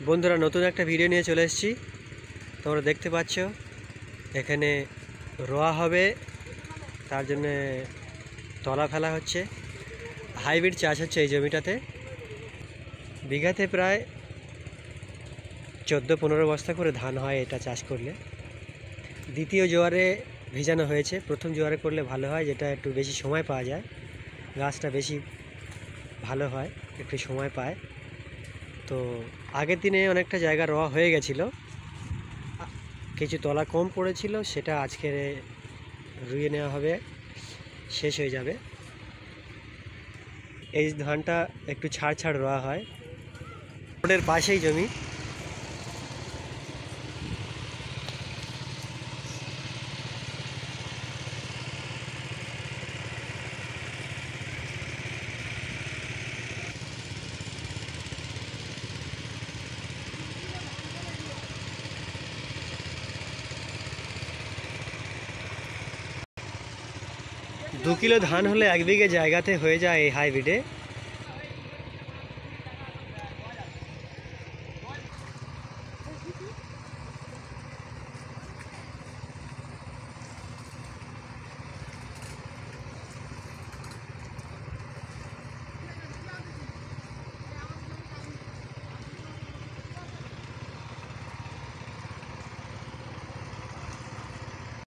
বন্ধুরা নতুন একটা ভিডিও নিয়ে চলে এসেছি। তোমরা দেখতে পাচ্ছ এখানে রোয়া হবে, তার জন্য তলা ফেলা হচ্ছে। হাইব্রিড চাষ হচ্ছে এই জমিটাতে। বিঘাতে প্রায় 14-15 বস্তা করে ধান হয় এটা চাষ করলে। দ্বিতীয় জোয়ারে ভিজানো হয়েছে, প্রথম জোয়ারে করলে ভালো হয়, যেটা একটু বেশি সময় পাওয়া যায়, গাছটা বেশি ভালো হয়, একটু সময় পায়। তো আগের দিনে অনেকটা জায়গা রোয়া হয়ে গেছিলো, কিছু তলা কম পড়েছিল, সেটা আজকে রুইয়ে নেওয়া হবে, শেষ হয়ে যাবে। এই ধানটা একটু ছাড় ছাড় রোয়া হয়, রোডের পাশেই জমি। দু কিলো ধান হলে 1 বিঘে জায়গাতে হয়ে যায় এই হাইব্রিডে।